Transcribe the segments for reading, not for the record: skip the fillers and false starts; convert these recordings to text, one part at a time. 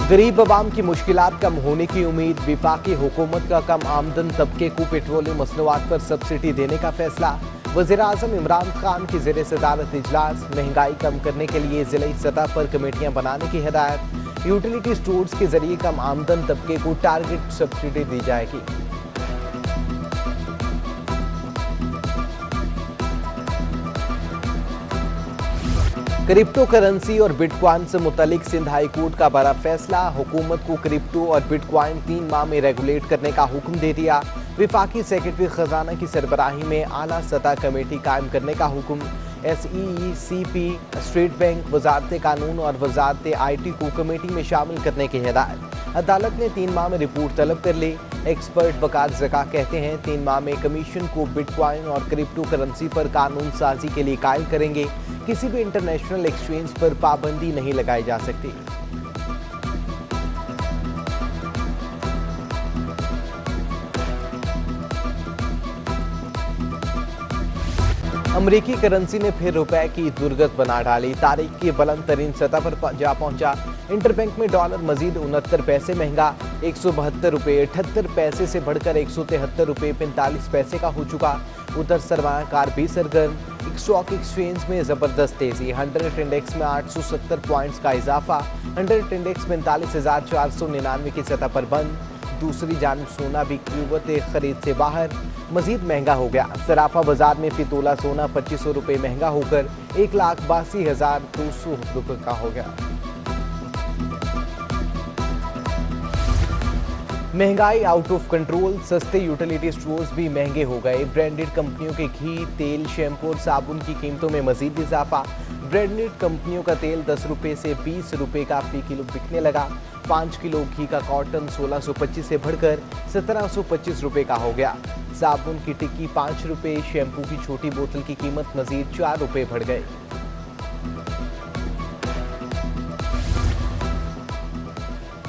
गरीब अवाम की मुश्किलात कम होने की उम्मीद। वफाकी हुकूमत का कम आमदन तबके को पेट्रोलियम मसनूआत पर सब्सिडी देने का फैसला। वज़ीर-ए-आज़म इमरान खान की ज़ेर सदारत इजलास। महंगाई कम करने के लिए ज़िले सतह पर कमेटियां बनाने की हिदायत। यूटिलिटी स्टोर्स के जरिए कम आमदन तबके को टारगेट सब्सिडी दी जाएगी। क्रिप्टो करेंसी और बिटकॉइन से मुतालिक सिंध हाई कोर्ट का बड़ा फैसला। हुकूमत को क्रिप्टो और बिटकॉइन 3 माह में रेगुलेट करने का हुक्म दे दिया। वफाकी सेक्रेटरी खजाना की सरबराही में आला सतह कमेटी कायम करने का हुक्म। SEECP, स्टेट बैंक, वजारत कानून और वजारत IT को कमेटी में शामिल करने की हिदायत। अदालत ने 3 माह में रिपोर्ट तलब कर ली। एक्सपर्ट वकार ज़का कहते हैं 3 माह में कमीशन को बिटकॉइन और क्रिप्टो करेंसी पर कानून साजी के लिए कायल करेंगे। किसी भी इंटरनेशनल एक्सचेंज पर पाबंदी नहीं लगाई जा सकती। अमरीकी करेंसी ने फिर रुपए की दुर्गत बना डाली। तारीख की बुलंद तरीन सतह पर जा पहुंचा। इंटरबैंक में डॉलर मजीद 69 पैसे महंगा, 172 रुपये 78 पैसे से बढ़कर 173 रुपये 45 पैसे का हो चुका। उधर सरमायाकार भी सरगर्म। स्टॉक एक्सचेंज में जबरदस्त तेजी। 100 इंडेक्स में 870 पॉइंट्स का इजाफा। 100 इंडेक्स 45,499 की सतह पर बंद। दूसरी जानब सोना भी कीमत खरीद से बाहर, मजीद महंगा हो गया। सराफा बाजार में फी तोला सोना 2500 रुपये महंगा होकर 1,82,200 रुपये का हो गया। महंगाई आउट ऑफ कंट्रोल। सस्ते यूटिलिटी स्टोर्स भी महंगे हो गए। ब्रांडेड कंपनियों के घी, तेल, शैम्पू और साबुन की कीमतों में मजीद इजाफा। ब्रांडेड कंपनियों का तेल 10 रुपये से 20 रुपये का फी किलो बिकने लगा। 5 किलो घी का कॉटन 1625 से बढ़कर 1725 रुपये का हो गया। साबुन की टिक्की 5 रुपये, शैम्पू की छोटी बोतल की कीमत मजीद 4 रुपये बढ़ गए।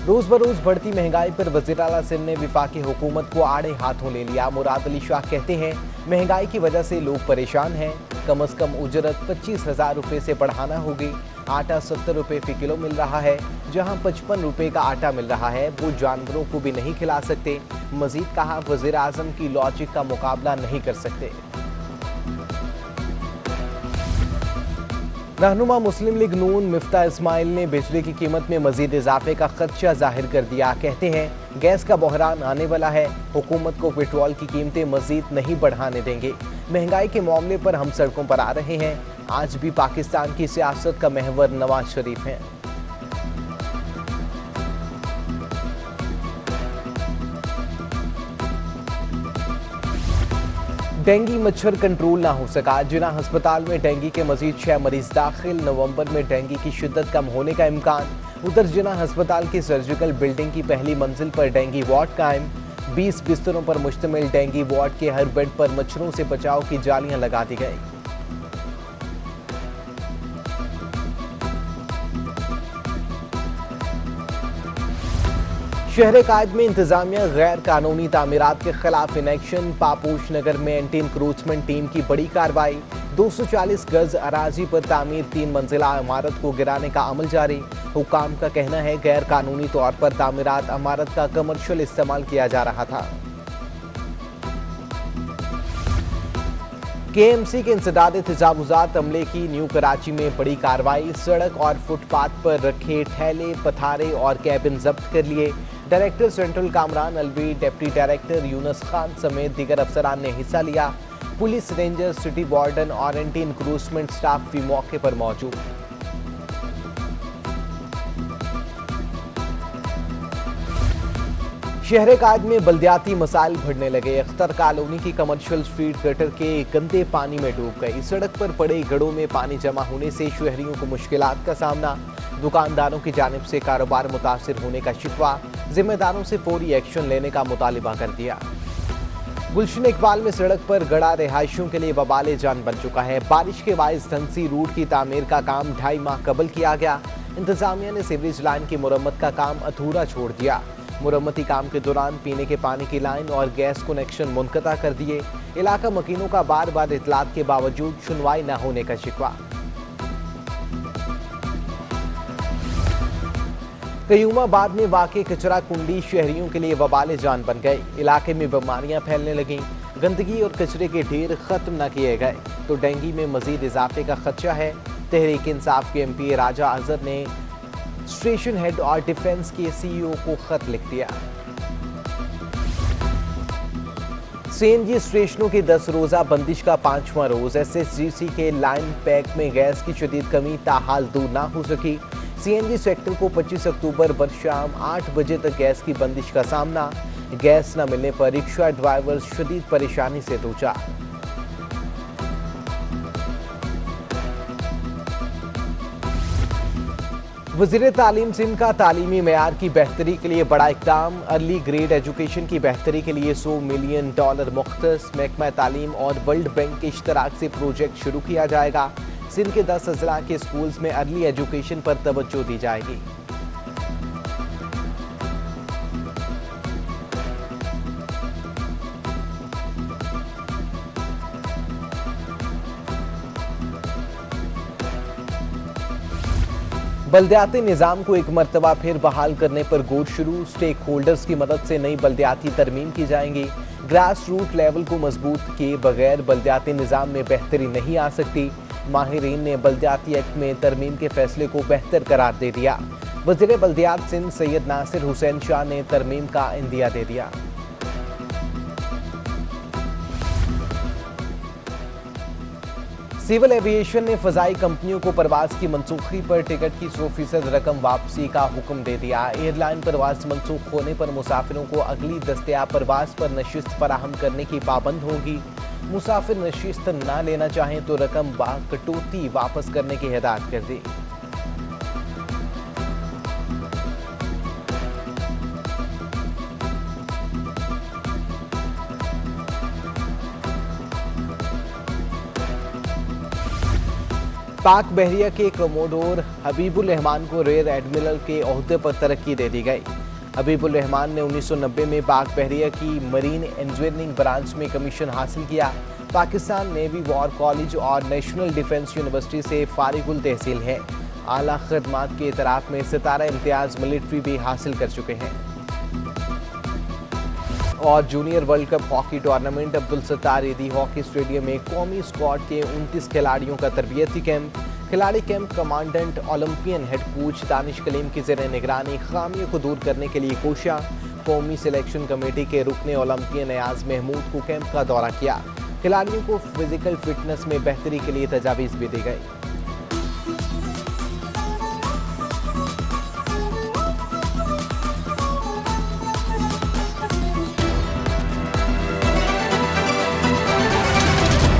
रोज बरोज बढ़ती महंगाई पर वज़ीर आला सिंध ने वफाकी हुकूमत को आड़े हाथों ले लिया। मुराद अली शाह कहते हैं महंगाई की वजह से लोग परेशान हैं। कम अज कम उजरत 25,000 रुपये से बढ़ाना होगी। आटा 70 रुपये फी किलो मिल रहा है, जहां 55 रुपये का आटा मिल रहा है। वो जानवरों को भी नहीं खिला सकते। मजीद कहा वज़ीर आज़म की लॉजिक का मुकाबला नहीं कर सकते। रहनुमा मुस्लिम लीग नून मिफ्ता इस्माइल ने बिजली की कीमत में मजीद इजाफे का खदशा जाहिर कर दिया। कहते हैं गैस का बहरान आने वाला है। हुकूमत को पेट्रोल की कीमतें मजीद नहीं बढ़ाने देंगे। महंगाई के मामले पर हम सड़कों पर आ रहे हैं। आज भी पाकिस्तान की सियासत का महवर नवाज शरीफ है। डेंगू मच्छर कंट्रोल ना हो सका। जिना अस्पताल में डेंगू के मजीद 6 मरीज दाखिल। नवंबर में डेंगू की शिद्दत कम होने का इम्कान। उधर जिना अस्पताल की सर्जिकल बिल्डिंग की पहली मंजिल पर डेंगू वार्ड कायम। 20 बिस्तरों पर मुश्तमिल डेंगू वार्ड के हर बेड पर मच्छरों से बचाव की जालियां लगा दी गई। शहर कायद में इंतजामिया गैर कानूनी तामीरात के खिलाफ इन एक्शन। पापोश नगर में एंटी इंक्रोचमेंट टीम की बड़ी कार्रवाई। 240 गज अराजी पर तामीर 3 मंजिला इमारत को गिराने का अमल जारी। हुकाम का कहना है गैर कानूनी तौर पर तामीरात इमारत का कमर्शियल इस्तेमाल किया जा रहा था। KMC के इंसदाद तजावुजात अमले की न्यू कराची में बड़ी कार्रवाई। सड़क और फुटपाथ पर रखे ठेले, पथारे और कैबिन जब्त कर लिए। Director central Kamran Alvi, deputy director Yunus Khan समेत दीगर अफसरान ने हिस्सा लिया। पुलिस, रेंजर, सिटी वार्डन और एंटी इंक्रोचमेंट स्टाफ भी मौके पर मौजूद। शहर कायद में बल्दियाती मसाइल बढ़ने लगे। अख्तर कॉलोनी की कमर्शियल स्ट्रीट गटर के गंदे पानी में डूब गई। सड़क पर पड़े गड़ों में पानी जमा होने से शहरियों को मुश्किलात का सामना। दुकानदारों की जानिब से कारोबार मुतासिर होने का शिकवा। जिम्मेदारों से फौरी एक्शन लेने का मुतालिबा कर दिया। गुलशन इकबाल में सड़क पर गड़ा रिहायशियों के लिए वबाले जान बन चुका है। बारिश के बायस धनसी रूट की तामीर का काम 2.5 माह कबल किया गया। इंतजामिया ने सीवरेज लाइन की मुरम्मत का काम अधूरा छोड़ दिया। मुरम्मती काम के दौरान पीने के पानी की लाइन और गैस कनेक्शन मुनक़ता कर दिए। इलाका मकीनों का बार बार इतलात के बावजूद सुनवाई न होने का शिकवा। कयूमाबाद में वाक़ई कचरा कुंडी शहरियों के लिए वबाल जान बन गए। इलाके में बीमारियां फैलने लगीं। गंदगी और कचरे के ढेर खत्म न किए गए तो डेंगू में मजीद इजाफे का खदशा है। तहरीक इंसाफ के MP राजा अजहर ने स्टेशन हेड और डिफेंस के CEO को खत लिख दिया। CNG स्टेशनों की 10 रोजा बंदिश का 5वां रोज। SSGC के लाइन पैक में गैस की शदीद कमी ताहाल दूर ना हो सकी। CNG सेक्टर को 25 अक्टूबर बर शाम 8 बजे तक गैस की बंदिश का सामना। गैस न मिलने पर रिक्शा ड्राइवर शदीद परेशानी से दो चार। वज़ीर तालीम सिंध का तालीमी मेयार की बेहतरी के लिए बड़ा इक़दाम। अर्ली ग्रेड एजुकेशन की बेहतरी के लिए $100 मिलियन मुख्तस महकमा तालीम और वर्ल्ड बैंक के इश्तराक से प्रोजेक्ट शुरू किया जाएगा। सिंध के 10 अजला के स्कूल्स में अर्ली एजुकेशन पर तवज्जो दी जाएगी। बल्दियाती निज़ाम को एक मरतबा फिर बहाल करने पर गौर शुरू। स्टेक होल्डर्स की मदद से नई बल्दियाती तरमीम की जाएंगी। ग्रास रूट लेवल को मजबूत किए बगैर बल्दियाती निज़ाम में बेहतरी नहीं आ सकती। माहिरीन ने बल्दियाती एक्ट में तरमीम के फैसले को बेहतर करार दे दिया। वज़ीर बल्दियात सिंध सैयद नासिर हुसैन शाह ने तरमीम का इंदिया दे दिया। सिविल एविएशन ने फजाई कंपनियों को परवाज की मनसूखी पर टिकट की 100% रकम वापसी का हुक्म दे दिया। एयरलाइन परवाज मनसूख होने पर मुसाफिरों को अगली दस्तयाब परवाज पर नशिस्त फराहम करने की पाबंद होगी। मुसाफिर नशिस्त न लेना चाहें तो रकम बाकटौती वापस करने की हिदायत कर दी। पाक बहरिया के कमोडोर हबीबुल रहमान को रेयर एडमिरल के ओहदे पर तरक्की दे दी गई। हबीबुल रहमान ने 1990 में पाक बहरिया की मरीन इंजीनियरिंग ब्रांच में कमीशन हासिल किया। पाकिस्तान नेवी वॉर कॉलेज और नेशनल डिफेंस यूनिवर्सिटी से फारिगुल तहसील है। आला खदमात के इतराफ में सितारा इम्तियाज मिलिट्री भी हासिल कर चुके हैं। और junior world cup hockey tournament Abdul Sattar ईदी हॉकी स्टेडियम में कौमी स्क्वाड के 29 खिलाड़ियों का तरबियती कैंप। खिलाड़ी camp commandant Olympian head coach Danish Kaleem की ज़ेर निगरानी खामियों को दूर करने के लिए कोशियां। कौमी सिलेक्शन कमेटी के रुकने ओलंपियन एयाज महमूद को कैंप का दौरा किया। खिलाड़ियों को फिजिकल फिटनेस में बेहतरी के लिए तजावीज़ भी दी गई।